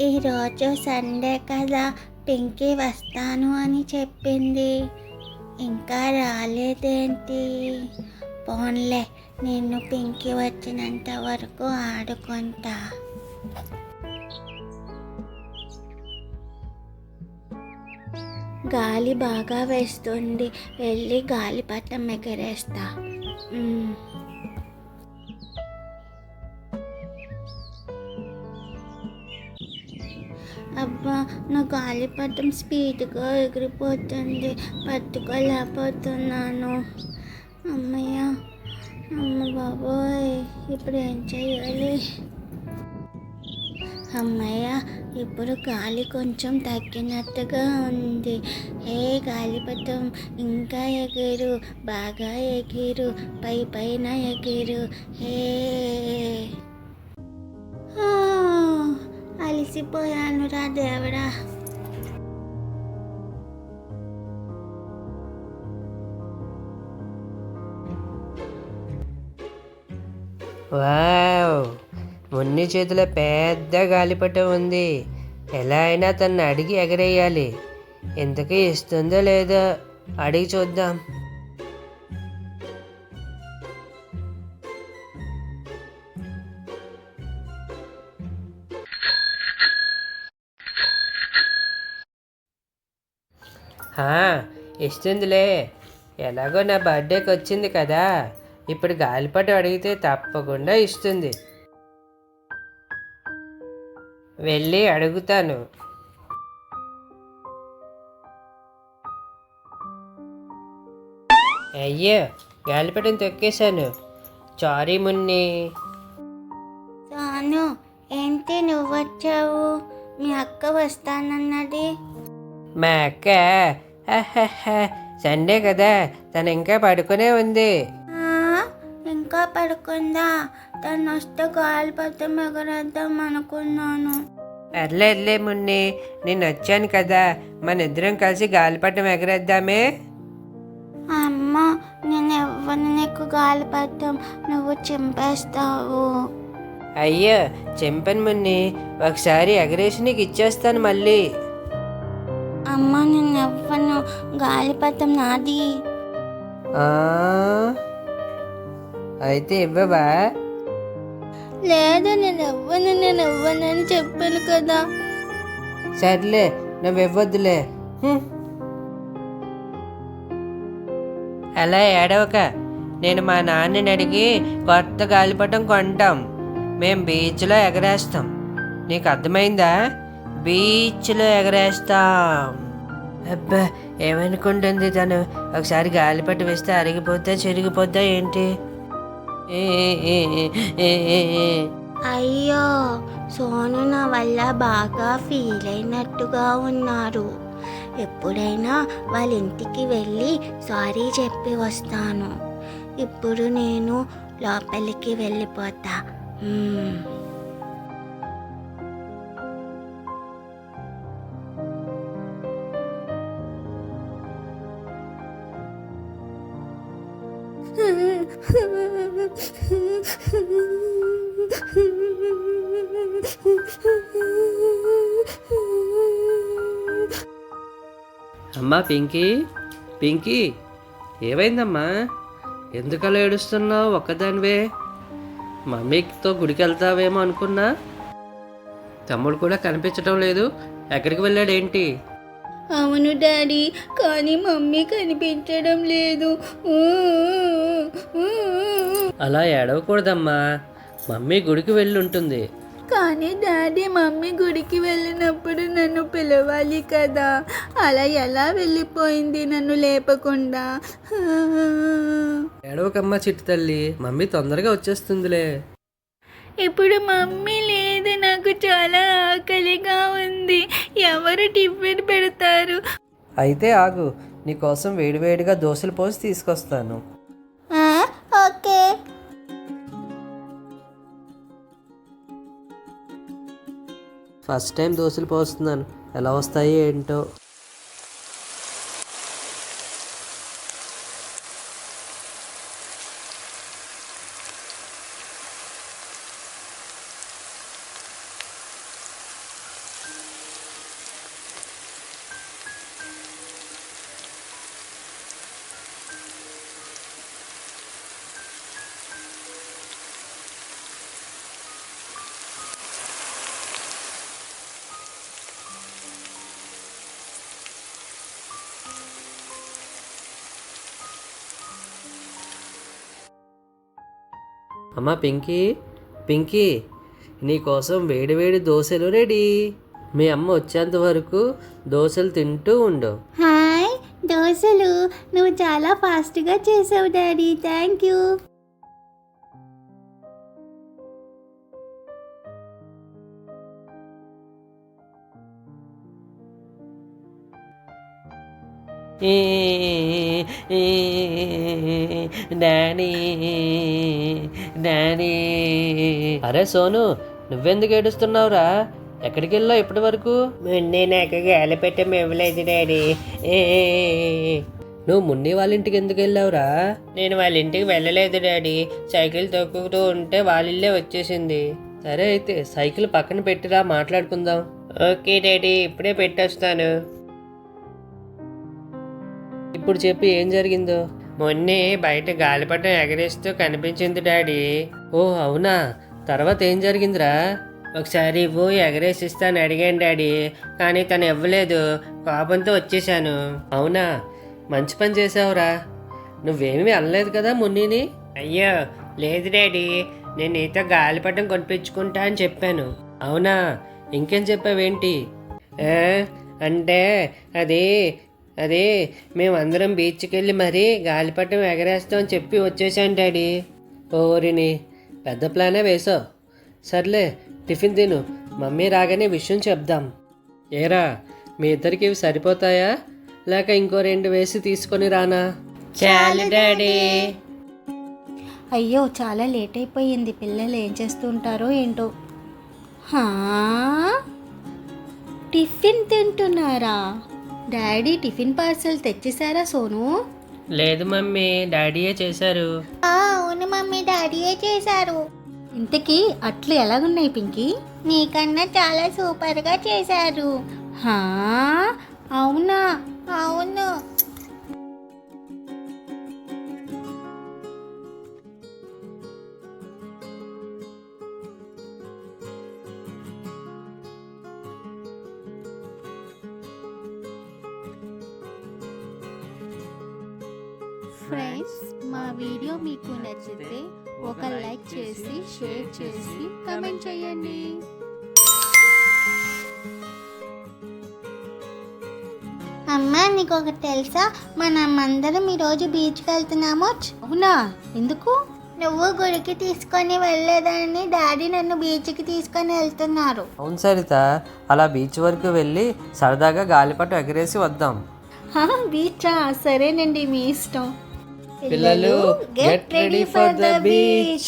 ఈరోజు సండే కదా, పింకీ వస్తాను అని చెప్పింది. ఇంకా రాలేదేంటి? పోన్లే, నేను పింకీ వచ్చినంత వరకు ఆడుకుంటా. గాలి బాగా వేస్తుంది, వెళ్ళి గాలిపటం ఎగరేస్తా. అబ్బా, నా గాలిపటం స్పీడ్గా ఎగిరిపోతుంది, పట్టుకోలేకపోతున్నాను. అమ్మయ్య, అమ్మ బాబోయ్, ఇప్పుడు ఏం చేయాలి? అమ్మయ్య, ఇప్పుడు గాలి కొంచెం తగ్గినట్టుగా ఉంది. ఏ గాలిపటం, ఇంకా ఎగిరు, బాగా ఎగిరు, పైన ఎగిరు. హే, అలిసిపోయాను రా దేవుడా. వావ్, మున్ని చేతిలో పెద్ద గాలిపటం ఉంది. ఎలా అయినా తను అడిగి ఎగరేయాలి. ఇంతకీ ఇస్తుందో లేదో అడిగి చూద్దాం. ఇస్తుందిలే. ఎలాగో నా బర్త్డేకి వచ్చింది కదా, ఇప్పుడు గాలిపటం అడిగితే తప్పకుండా ఇస్తుంది. వెళ్ళి అడుగుతాను. అయ్యో, గాలిపటం తొక్కేశాను. సారీ మున్ని. సోను, ఏంటి నువ్వొచ్చావు? మీ అక్క వస్తానన్నది. మా అక్క సండే కదా, తను ఇంకా పడుకునే ఉంది. ఇంకా పడుకుందా? తను వస్తే గాలిపటం ఎగరేద్దాం అనుకున్నాను. పర్లేదులే మున్ని, నేను వచ్చాను కదా, మన ఇద్దరం కలిసి గాలిపటం ఎగరేద్దామే. అమ్మ, నేను ఇవ్వను నీకు గాలిపటం, నువ్వు చింపేస్తావు. అయ్యో, చింపను మున్ని, ఒకసారి ఎగరేసి నీకు ఇచ్చేస్తాను మళ్ళీ. అమ్మ, నేను ఇవ్వను, గాలిపటం నాది. అయితే ఇవ్వవా? లేదు, నేను ఇవ్వను అని చెప్పాను కదా. సర్లే, నువ్వు ఇవ్వద్దులే. అలా ఏడవక, నేను మా నాన్నని అడిగి కొత్త గాలిపటం కొంటాం. మేం బీచ్లో ఎగరేస్తాం. నీకు అర్థమైందా? బీచ్లో ఎగరేస్తాం. అబ్బా, ఏమనుకుంటుంది తను? ఒకసారి గాలిపటం వేస్తే అరిగిపోద్దా చిరిగిపోద్దా ఏంటి? అయ్యో, సోను నా వల్ల బాగా ఫీల్ అయినట్టుగా ఉన్నారు. ఎప్పుడైనా వాళ్ళ ఇంటికి వెళ్ళి సారీ చెప్పి వస్తాను. ఇప్పుడు నేను లోపలికి వెళ్ళిపోతా. అమ్మా పింకీ, పింకీ, ఏమైందమ్మా? ఎందుకలా ఏడుస్తున్నావు ఒక్కదానివే? మమ్మీతో గుడికి వెళ్తావేమో అనుకున్నా. తమ్ముడు కూడా కనిపించడం లేదు, ఎక్కడికి వెళ్ళాడేంటి? అవును డాడీ, కానీ మమ్మీ కనిపించడం లేదు. అలా ఏడవకూడదమ్మా, మమ్మీ గుడికి వెళ్ళి ఉంటుంది. కానీ డాడీ, మమ్మీ గుడికి వెళ్ళినప్పుడు నన్ను పిలవాలి కదా, అలా ఎలా వెళ్ళిపోయింది నన్ను లేపకుండా? ఏడవకమ్మా చిట్టి తల్లి, మమ్మీ తొందరగా వచ్చేస్తుందిలే. ఇప్పుడు మమ్మీ లేదు, నాకు చాలా ఆకలిగా ఉంది. ఎవరు టిఫిన్ పెడతారు? అయితే ఆగు, నీకోసం వేడివేడిగా దోశలు పోసి తీసుకొస్తాను. ఓకే. ఫస్ట్ టైం దోశలు పోస్తున్నాను, ఎలా వస్తాయి ఏంటో. అమ్మ పింకీ, పింకీ, నీకోసం వేడివేడి దోశలు రెడీ. మీ అమ్మ వచ్చేంత వరకు దోశలు తింటూ ఉండు. హాయ్ దోశలు, నువ్వు చాలా ఫాస్ట్గా చేసావు daddy, thank you. Daddy, daddy. అరే సోను, నువ్వెందుకు ఏడుస్తున్నావురా? ఎక్కడికి వెళ్ళావు ఇప్పటి వరకు? మున్ని నాకు గాలిపటం ఇవ్వలేదు డాడీ. నువ్వు మున్ని వాళ్ళ ఇంటికి ఎందుకు వెళ్ళావురా? నేను వాళ్ళ ఇంటికి వెళ్ళలేదు డాడీ, సైకిల్ తొక్కుతూ ఉంటే వాళ్ళ ఇల్లే వచ్చేసింది. సరే అయితే సైకిల్ పక్కన పెట్టిరా, మాట్లాడుకుందాం. ఓకే డాడీ, ఇప్పుడే పెట్టొస్తాను. ఇప్పుడు చెప్పి ఏం జరిగిందో. మొన్నే బయట గాలిపటం ఎగరేస్తూ కనిపించింది డాడీ. ఓ అవునా, తర్వాత ఏం జరిగిందిరా? ఒకసారి ఇవ్వు, ఎగరేసిస్తాను అడిగాను డాడీ, కానీ తను ఇవ్వలేదు. కోపంతో వచ్చేసాను. అవునా, మంచి పని చేసావురా. నువ్వేమీ అనలేదు కదా మున్నిని? అయ్యో లేదు డాడీ, నేను నీతో గాలిపటం కొనిపించుకుంటా అని చెప్పాను. అవునా, ఇంకేం చెప్పావేంటి? అంటే అదే మేమందరం బీచ్కి వెళ్ళి మరీ గాలిపటం ఎగరేస్తామని చెప్పి వచ్చేసాను డాడీ. ఓరిని, పెద్ద ప్లానే వేసావు. సర్లే, టిఫిన్ తిను, మమ్మీ రాగానే విషయం చెప్దాం. ఏరా, మీ ఇద్దరికి ఇవి సరిపోతాయా, లేక ఇంకో 2 వేసి తీసుకొని రానా? చాలు డాడీ. అయ్యో చాలా లేట్ అయిపోయింది, పిల్లలు ఏం చేస్తుంటారో ఏంటో. టిఫిన్ తింటున్నారా? డాడీ టిఫిన్ పార్సల్ తెచ్చేసారా సోను? లేదు మమ్మీ, డాడీయే చేశారు. అవును మమ్మీ, డాడీయే చేశారు. ఇంతకీ అట్లు ఎలాగున్నాయి పింకీ? నీకన్నా చాలా సూపర్గా చేశారు. అవునా? అవును. ఫ్రెండ్స్, మా వీడియో మీకు నచ్చితే ఒక లైక్ చేసి, షేర్ చేసి, కామెంట్ చేయండి. అమ్మా, నీకు ఒకటి తెలుసా? మనమందరం ఈరోజు బీచ్కి వెళ్తున్నాము. అవునా, ఎందుకు? నువ్వు గుడికి తీసుకొని వెళ్ళలేదని డాడీ నన్ను బీచ్కి తీసుకొని వెళ్తున్నారు. అవును సరిత, అలా బీచ్ వరకు వెళ్ళి సరదాగా గాలిపటం ఎగరేసి వద్దాం. బీచా? సరేనండి, మీ ఇష్టం. పిల్లలు, get ready for the beach.